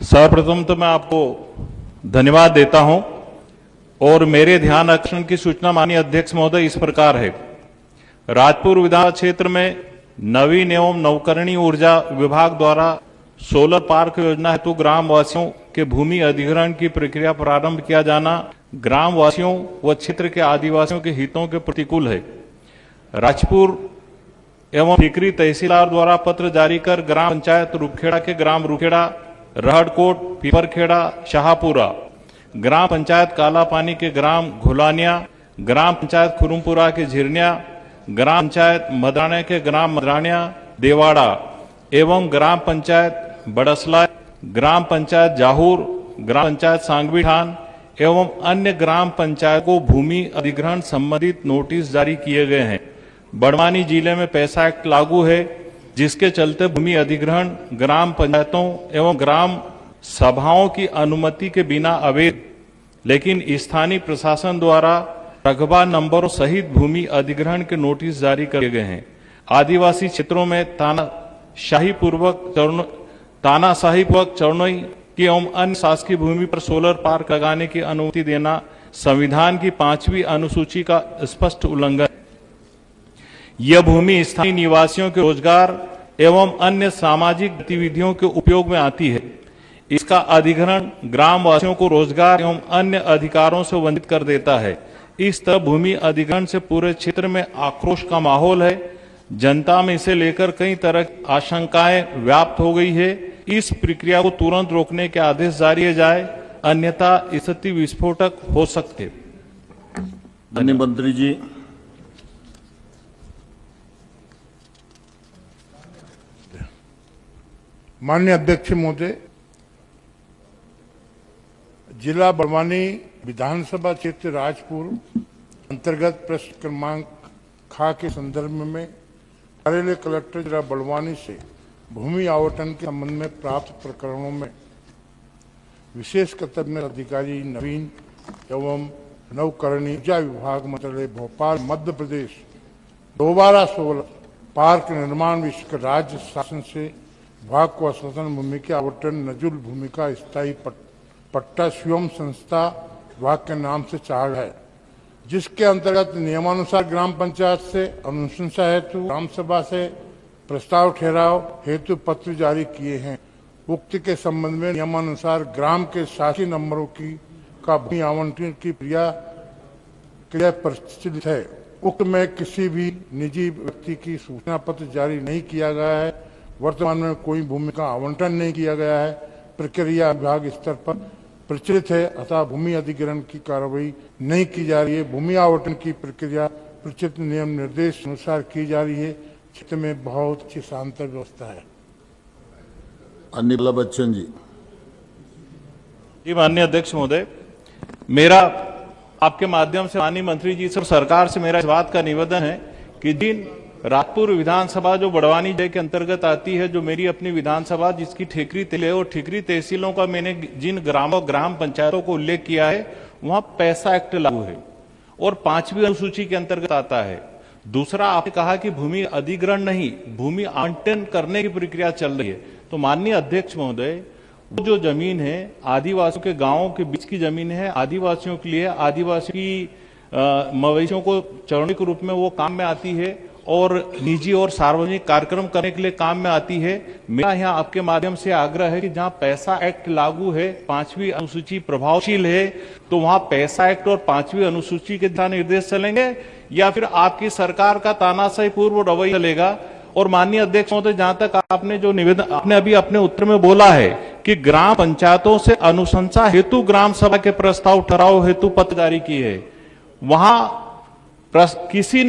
सर्वप्रथम तो मैं आपको धन्यवाद देता हूं और मेरे ध्यान आकर्षण की सूचना माननीय अध्यक्ष महोदय इस प्रकार है। राजपुर विधानसभा क्षेत्र में नवीन एवं नवकरणीय ऊर्जा विभाग द्वारा सोलर पार्क योजना हेतु ग्राम वासियों के भूमि अधिग्रहण की प्रक्रिया प्रारंभ किया जाना ग्राम वासियों व क्षेत्र के आदिवासियों के हितों के प्रतिकूल है। राजपुर एवं ठीकरी तहसीलदार द्वारा पत्र जारी कर ग्राम पंचायत रूपखेड़ा के ग्राम रूपखेड़ा, रहड़कोट, पीपरखेड़ा, शाहपुरा, ग्राम पंचायत कालापानी के ग्राम घुलानिया, ग्राम पंचायत खुरुमपुरा के झिरनिया, ग्राम पंचायत मदराने के ग्राम मदरानिया देवाड़ा एवं ग्राम पंचायत बड़सला, ग्राम पंचायत जाहूर, ग्राम पंचायत सांगवी ठान एवं अन्य ग्राम पंचायत को भूमि अधिग्रहण संबंधित नोटिस जारी किए गए हैं। बड़वानी जिले में पैसा एक्ट लागू है, जिसके चलते भूमि अधिग्रहण ग्राम पंचायतों एवं ग्राम सभाओं की अनुमति के बिना अवैध, लेकिन स्थानीय प्रशासन द्वारा रकबा नंबरों सहित भूमि अधिग्रहण के नोटिस जारी किए गए हैं। आदिवासी क्षेत्रों में तानाशाही पूर्वक चरणों की एवं अन्य शासकीय भूमि पर सोलर पार्क लगाने की अनुमति देना संविधान की 5वीं अनुसूची का स्पष्ट उल्लंघन। यह भूमि स्थानीय निवासियों के रोजगार एवं अन्य सामाजिक गतिविधियों के उपयोग में आती है। इसका अधिग्रहण ग्राम वासियों को रोजगार एवं अन्य अधिकारों से वंचित कर देता है। इस तरह भूमि अधिग्रहण से पूरे क्षेत्र में आक्रोश का माहौल है। जनता में इसे लेकर कई तरह की आशंकाएं व्याप्त हो गई है। इस प्रक्रिया को तुरंत रोकने के आदेश जारी किए जाए, अन्यथा स्थिति विस्फोटक हो सकते। अन्य मंत्री जी। माननीय अध्यक्ष महोदय, जिला बड़वानी विधानसभा क्षेत्र राजपुर अंतर्गत प्रश्न क्रमांक खा के संदर्भ में कार्यालय कलेक्टर जिला बड़वानी से भूमि आवंटन के संबंध में प्राप्त प्रकरणों में विशेष कर्तव्य अधिकारी नवीन एवं नवकरणीय ऊर्जा विभाग मंत्रालय भोपाल मध्य प्रदेश दोबारा सोलर पार्क निर्माण विषय राज्य शासन से विभाग को स्वतंत्र भूमि के आवंटन नजुल भूमि का स्थायी पट्टा स्वयं संस्था विभाग के नाम से चार्ज है, जिसके अंतर्गत नियमानुसार ग्राम पंचायत से अनुशंसा हेतु ग्राम सभा से प्रस्ताव ठहराव हेतु पत्र जारी किए हैं। उक्त के संबंध में नियमानुसार ग्राम के शासी नंबरों का भूमि आवंटन की क्रिया प्रचलित है। उक्त में किसी भी निजी व्यक्ति की सूचना पत्र जारी नहीं किया गया है। वर्तमान में कोई भूमि का आवंटन नहीं किया गया है। प्रक्रिया विभाग स्तर पर प्रचलित है, अतः भूमि अधिग्रहण की कार्रवाई नहीं की जा रही है। भूमि आवंटन की प्रक्रिया प्रचलित नियम निर्देश अनुसार की जा रही है। क्षेत्र में बहुत अच्छी शांति व्यवस्था है। अन्य बच्चन जी। जी माननीय अध्यक्ष महोदय, मेरा आपके माध्यम से माननीय मंत्री जी से सरकार से मेरा इस बात का निवेदन है कि जिन राजपुर विधानसभा जो बड़वानी जिले के अंतर्गत आती है, जो मेरी अपनी विधानसभा जिसकी ठीकरी तहसील है, और ठीकरी तहसीलों का मैंने जिन ग्राम पंचायतों को उल्लेख किया है, वहां पैसा एक्ट लागू है और 5वीं अनुसूची के अंतर्गत आता है। दूसरा, आपने कहा कि भूमि अधिग्रहण नहीं, भूमि आवंटन करने की प्रक्रिया चल रही है। तो माननीय अध्यक्ष महोदय, वो जो जमीन है आदिवासियों के गांवों के बीच की जमीन है, आदिवासियों के लिए आदिवासी की मवेशियों को चरणी के रूप में वो काम में आती है और निजी और सार्वजनिक कार्यक्रम करने के लिए काम में आती है। मेरा यहाँ आपके माध्यम से आग्रह है कि जहाँ पैसा एक्ट लागू है, 5वीं अनुसूची प्रभावशील है, तो वहां पैसा एक्ट और 5वीं अनुसूची के दिशा निर्देश चलेंगे या फिर आपकी सरकार का तानाशाही पूर्व रवैया चलेगा। और माननीय अध्यक्ष महोदय, जहां तक आपने जो निवेदन आपने अभी अपने उत्तर में बोला है कि ग्राम पंचायतों से अनुशंसा हेतु ग्राम सभा के प्रस्ताव ठहराव हेतु पत्र जारी किए है, वहां किसी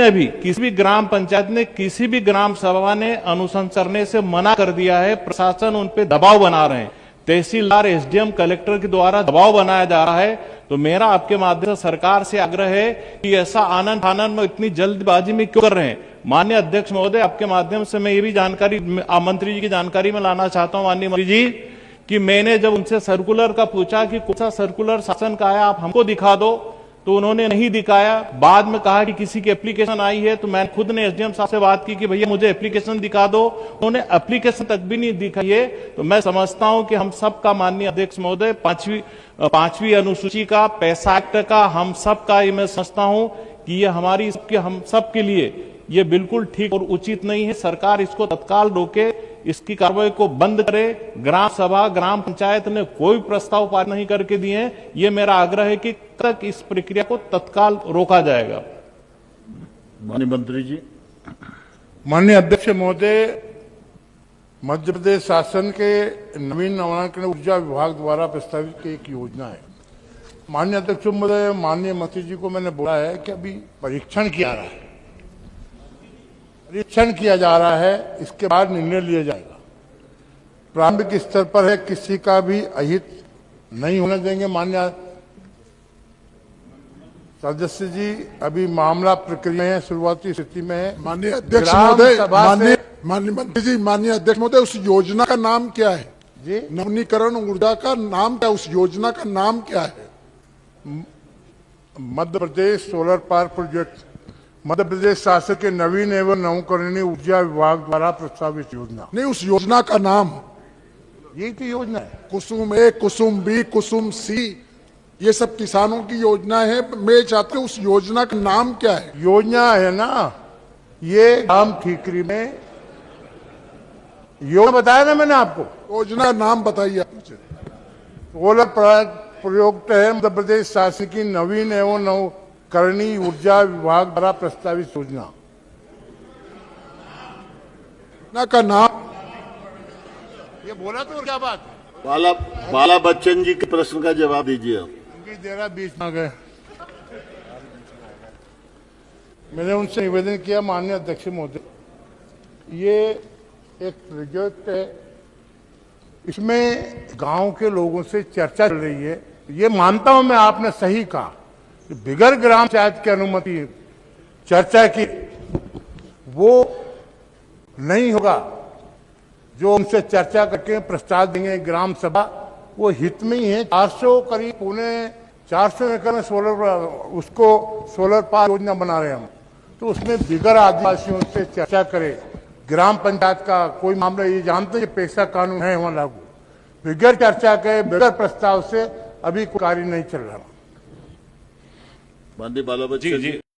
भी ग्राम पंचायत ने, किसी भी ग्राम सभा ने अनुशंसा करने से मना कर दिया है। प्रशासन उन पे दबाव बना रहे हैं, तहसीलदार, एसडीएम, कलेक्टर के द्वारा दबाव बनाया जा रहा है। तो मेरा आपके माध्यम से सरकार से आग्रह है कि ऐसा आनन फानन में इतनी जल्दबाजी में क्यों कर रहे हैं। माननीय अध्यक्ष महोदय, आपके माध्यम से मैं ये भी जानकारी मंत्री जी की जानकारी में लाना चाहता हूं माननीय मंत्री जी, कि मैंने जब उनसे सर्कुलर का पूछा कि कौन सा सर्कुलर शासन का है, आप हमको दिखा दो, तो उन्होंने नहीं दिखाया। बाद में कहा कि किसी की एप्लीकेशन आई है, तो मैंने खुद ने एसडीएम साहब से बात की कि भैया मुझे एप्लीकेशन दिखा दो। उन्होंने एप्लीकेशन तक भी नहीं दिखाई है। तो मैं समझता हूं कि हम सबका माननीय अध्यक्ष महोदय पांचवी अनुसूची का, पैसा एक्ट का, हम सबका ये मैं समझता हूं कि ये हम सब के लिए ये बिल्कुल ठीक और उचित नहीं है। सरकार इसको तत्काल रोके, इसकी कार्रवाई को बंद करे। ग्राम सभा, ग्राम पंचायत ने कोई प्रस्ताव पारित नहीं करके दिए हैं। ये मेरा आग्रह है कि तक इस प्रक्रिया को तत्काल रोका जाएगा। माननीय मंत्री जी। माननीय अध्यक्ष महोदय, मध्य प्रदेश शासन के नवीन नवाचार ऊर्जा विभाग द्वारा प्रस्तावित की एक योजना है। माननीय अध्यक्ष महोदय, माननीय मंत्री जी को मैंने बोला है कि अभी परीक्षण किया जा रहा है, इसके बाद निर्णय लिया जाएगा। प्रारंभिक स्तर पर है, किसी का भी अहित नहीं होने देंगे। माननीय सदस्य जी, अभी मामला प्रक्रिया में शुरुआती स्थिति में है। माननीय अध्यक्ष महोदय, माननीय मंत्री जी, माननीय अध्यक्ष महोदय, उस योजना का नाम क्या है जी? नवीनीकरण ऊर्जा का नाम क्या, उस योजना का नाम क्या है? Madhya Pradesh solar power project, Madhya Pradesh शासन के नवीन एवं नवकरणीय ऊर्जा विभाग द्वारा प्रस्तावित योजना। नहीं, उस योजना का नाम यही तो योजना है। कुसुम ए, कुसुम बी, कुसुम सी, ये सब किसानों की योजना है। मैं चाहता हूं उस योजना का नाम क्या है? योजना है ना, ये ग्राम ठीकरी में योजना बताया ना मैंने आपको। योजना का नाम बताइए आप मुझे। सोलर प्रयोग है मध्य प्रदेश शासन की नवीन एवं नवकरणीय ऊर्जा विभाग द्वारा प्रस्तावित योजना का नाम ये बोला तो क्या बात है? बाला बच्चन जी के प्रश्न का जवाब दीजिए आप। दे रहा बीच में आ गए। मैंने उनसे निवेदन किया, माननीय अध्यक्ष महोदय, ये एक प्रोजेक्ट है, इसमें गांव के लोगों से चर्चा चल रही है। ये मानता हूं मैं, आपने सही कहा, बिगड़ ग्राम पंचायत की अनुमति चर्चा की वो नहीं होगा। जो उनसे चर्चा करके प्रस्ताव देंगे ग्राम सभा, वो हित में ही है। 400 करीब 450 एकड़ में सोलर पावर योजना बना रहे हैं हम, तो उसमें बिगड़ आदिवासियों से चर्चा करें। ग्राम पंचायत का कोई मामला, ये जानते हैं पैसा कानून है वहां लागू, बिगड़ चर्चा के बिगड़ प्रस्ताव से अभी कोई कार्य नहीं चल रहा। माननीय बाला बच्चन जी।